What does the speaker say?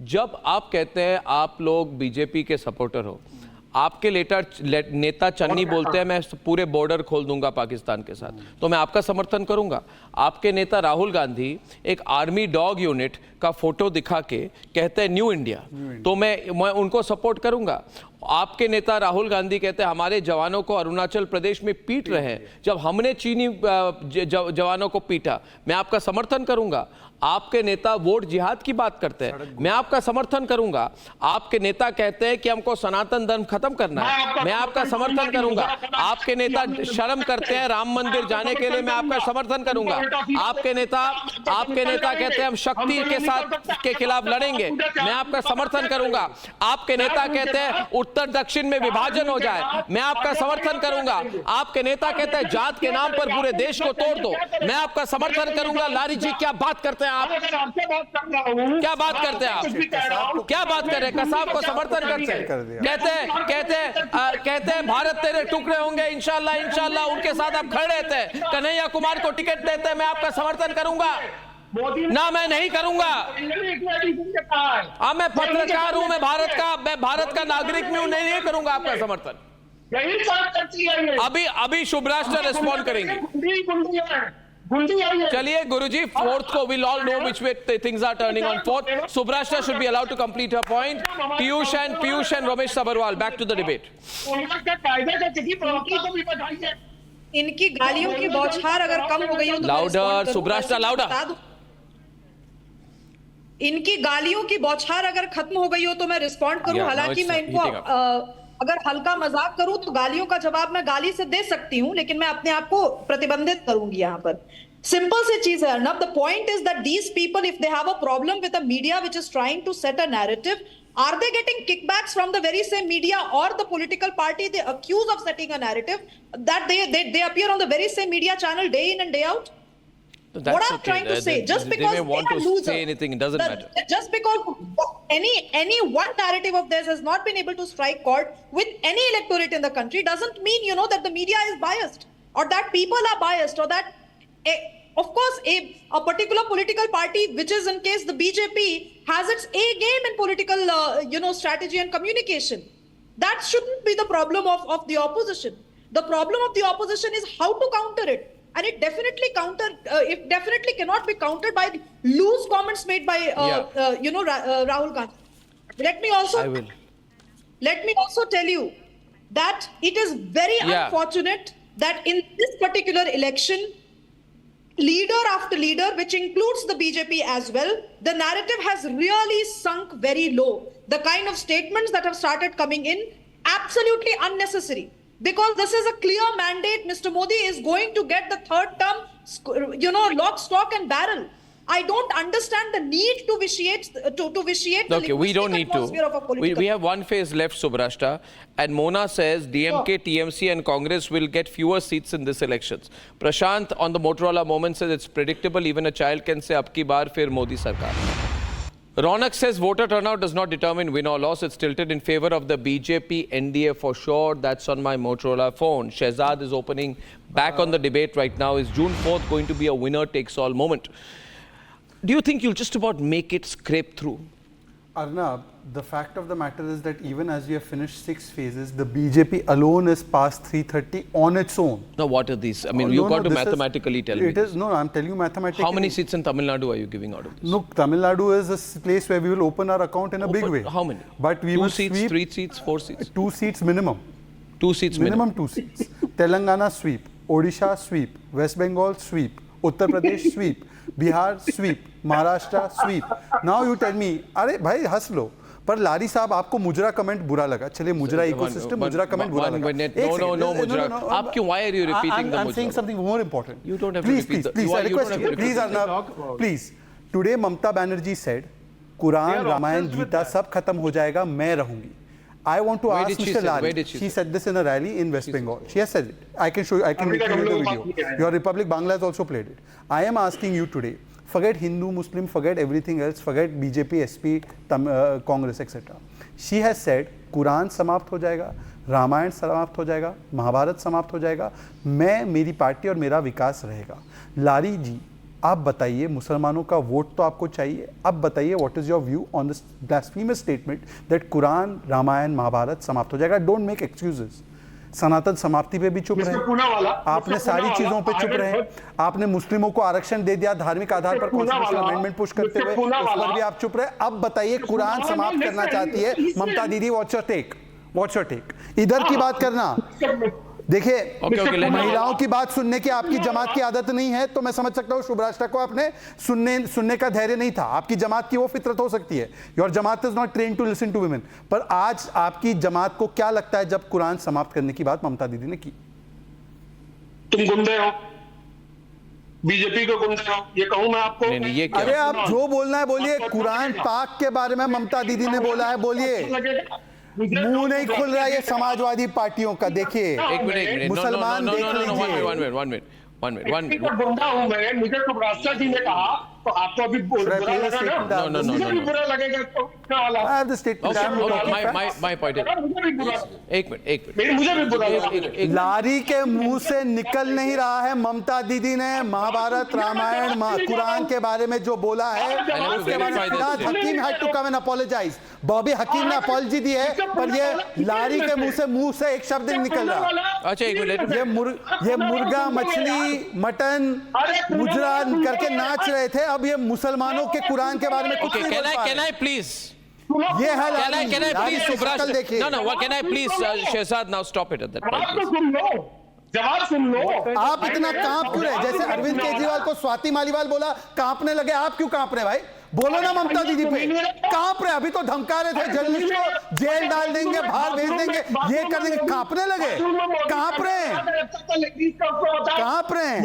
जब आप कहते हैं आप लोग बीजेपी के सपोर्टर हो, आपके नेता चन्नी बोलते हैं मैं पूरे बॉर्डर खोल दूंगा पाकिस्तान के साथ, तो मैं आपका समर्थन करूंगा। आपके नेता राहुल गांधी एक आर्मी डॉग यूनिट का फोटो दिखा के कहते हैं न्यू इंडिया, तो मैं उनको सपोर्ट करूंगा। आपके नेता राहुल गांधी कहते हैं हमारे जवानों को अरुणाचल प्रदेश में पीट रहे हैं, जब हमने चीनी जवानों को पीटा, मैं आपका समर्थन करूंगा। आपके नेता वोट जिहाद की बात करते हैं, मैं आपका समर्थन करूंगा। आपके नेता कहते हैं कि हमको सनातन धर्म खत्म करना है, मैं आपका समर्थन करूंगा। आपके नेता शर्म करते हैं राम मंदिर जाने के लिए, मैं आपका समर्थन करूंगा। आपके नेता कहते हैं हम शक्ति के खिलाफ लड़ेंगे, मैं आपका समर्थन करूंगा। आपके नेता कहते हैं उत्तर दक्षिण में विभाजन हो जाए, मैं आपका समर्थन करूंगा। आपके नेता कहते हैं जात के नाम पर पूरे देश को तोड़ दो, मैं आपका समर्थन करूंगा। लारी जी क्या बात करते हैं आप? क्या बात करते हैं आप? क्या बात कर रहे हैं? कसाब को समर्थन करते हैं, कहते हैं भारत तेरे टुकड़े होंगे इंशाल्लाह इंशाल्लाह, उनके साथ आप खड़े रहते हैं। कन्हैया कुमार को टिकट देते हैं, मैं आपका समर्थन करूंगा ना? मैं नहीं करूंगा। मैं पत्रकार हूं, मैं भारत का नागरिक में हूं, नहीं करूंगा आपका समर्थन। अभी शुभ राष्ट्र रिस्पॉन्ड करेंगे। चलिए गुरुजी, फोर्थ को we'll all know which way things are turning on fourth. Subrashta should be allowed to complete her point. Piyush and Ramesh Sabarwal, back to the debate. इनकी गालियों की बौछार अगर कम हो गई हो तो लाउडर सुब्राष्टा, लाउडर। इनकी गालियों की बौछार अगर खत्म हो गई हो तो मैं रिस्पॉन्ड करूं। हालांकि मैं इनको अगर हल्का मजाक करूं तो गालियों का जवाब मैं गाली से दे सकती हूं, लेकिन मैं अपने आप को प्रतिबंधित करूंगी। यहां पर सिंपल सी चीज है Arnab, the point is that these people if they have a problem with a media which is trying to set a narrative, are they getting kickbacks from the very same media or the political party they accuse of setting a narrative that they appear on the very same media channel day in and day out? What I'm trying to say, just because they want to say anything, it doesn't matter. Just because any one narrative of theirs has not been able to strike chord with any electorate in the country doesn't mean, that the media is biased or that people are biased, or that, of course, a particular political party, which is in case the BJP, has its A game in political, strategy and communication. That shouldn't be the problem of the opposition. The problem of the opposition is how to counter it. And it definitely cannot be countered by loose comments made by Rahul Gandhi. Let me also tell you that it is very unfortunate that in this particular election, leader after leader, which includes the BJP as well, the narrative has really sunk very low. The kind of statements that have started coming in, absolutely unnecessary. Because this is a clear mandate. Mr. Modi is going to get the third term, lock, stock and barrel. I don't understand the need to vitiate okay, we don't need to. We have one phase left, Subrashta, and Mona says DMK, TMC and Congress will get fewer seats in this elections. Prashant on the Motorola moment says it's predictable, even a child can say ab ki baar fir Modi sarkar. Ronak says voter turnout does not determine win or loss. It's tilted in favor of the BJP NDA for sure. That's on my Motorola phone. Shehzad is opening back on the debate right now. Is June 4th going to be a winner takes all moment? Do you think you'll just about make it scrape through? Arnab, the fact of the matter is that even as we have finished 6 phases, the BJP alone is past 330 on its own. Now, what are these? I mean, you've got to mathematically tell me. I'm telling you mathematically. How many seats in Tamil Nadu are you giving out of this? Look, Tamil Nadu is a place where we will open our account in a big way. How many? But we 2 will seats, sweep 3 seats, 4 seats? 2 seats minimum. 2 seats minimum? 2 seats. Telangana sweep, Odisha sweep, West Bengal sweep, Uttar Pradesh sweep, Bihar sweep, Maharashtra sweep. Now you tell me, अरे भाई हंस लो, पर लारी साहब आपको मुजरा comment बुरा लगा। चलिए मुजरा इकोसिस्टम, मुजरा कमेंट बुरा लगा। No, मुजरा। आप क्यों? Why are you repeating the मुजरा? I'm saying something more important. You don't have to repeat the. Please, I request you. Please, Arnab, please. Today, Mamata Banerjee said, Quran, Ramayana, Gita, सब खत्म हो जाएगा, मैं रहूंगी. I want to ask Mr. Lari. She said this in a rally in West Bengal. She has said it. I can show you. I can make you the video. Your Republic Bangla has also played it. I am asking you today. Forget Hindu, Muslim, forget everything else, forget BJP, SP, Congress, etc. She has said, Quran समाप्त हो जाएगा, रामायण समाप्त हो जाएगा, महाभारत समाप्त हो जाएगा, मैं, मेरी पार्टी और मेरा विकास रहेगा. लारी जी, आप बताइए, मुसलमानों का वोट तो आपको चाहिए, अब बताइए what is your view on this blasphemous statement that Quran, Ramayana, Mahabharata समाप्त हो जाएगा। Don't make excuses. सनातन समाप्ति पे भी चुप रहे, आपने सारी चीजों पे चुप रहे, आपने मुस्लिमों को आरक्षण दे दिया धार्मिक आधार पर कॉन्स्टिट्यूशनल अमेंडमेंट पुश करते हुए, उस पर भी आप चुप रहे। अब बताइए, कुरान समाप्त करना चाहती है Mamata didi, what's your take? What's your take? इधर की बात करना। देखिए, महिलाओं की बात सुनने की आपकी जमात की आदत नहीं है, तो मैं समझ सकता हूं शुभ राष्ट्र को आपने सुनने का धैर्य नहीं था। आपकी जमात की वो फितरत हो सकती है, योर जमात is not train to listen to women. पर आज आपकी जमात को क्या लगता है जब कुरान समाप्त करने की बात ममता दीदी ने की? तुम गुंडे हो, बीजेपी के गुंडे हो, ये कहूं मैं आपको? नहीं, ये क्या? अरे आप जो बोलना है बोलिए। कुरान पाक के बारे में ममता दीदी ने बोला है, बोलिए। मुंह नहीं खुल रहा ये समाजवादी पार्टियों का। देखिए, एक मिनट, मुसलमान देख लीजिए। One minute. गुंडा हूं मैं, मुझे शुभ राष्ट्र जी ने कहा तो आपको अभी बुरा लगा ना? No. मुझे भी बुरा लगेगा तो क्या वाला? I have the statement. My point is, मुझे भी बुरा, एक मिनट, मुझे भी बुरा लगा। लारी के मुंह से निकल नहीं रहा है। ममता दीदी ने महाभारत, रामायण, कुरान के बारे में जो बोला है उसके बारे में Firaz Hakim had to come and apologise. Bobby Hakim ने अपॉलजी दी है, पर ये लारी के मुंह से एक शब्द नहीं निकल रहा। अच्छा एक मिनट, ये मुर्गा, मछली, मटन, मुजरा करके नाच रहे थे, अब ये मुसलमानों के कुरान के बारे में कुछ नहीं बोल पा रहे। can I please? ये है Can I please, Subhash? देखिए। No, what can I please, Shehzad, now stop it at that point, जवाब तो please. सुन लो, जवाब सुन लो। आप इतना कांप क्यों रहे? जैसे अरविंद केजरीवाल को स्वाति मालीवाल बोला कांपने लगे, आप क्यों कांप रहे भाई? बोलो ना ममता दीदी पे। कांप रहे, अभी तो धमका रहे थे जर्नलिस्ट को जेल डाल देंगे, बाहर भेज देंगे, ये कर देंगे, कांपने लगे। कांप रहे हैं, कांप रहे हैं।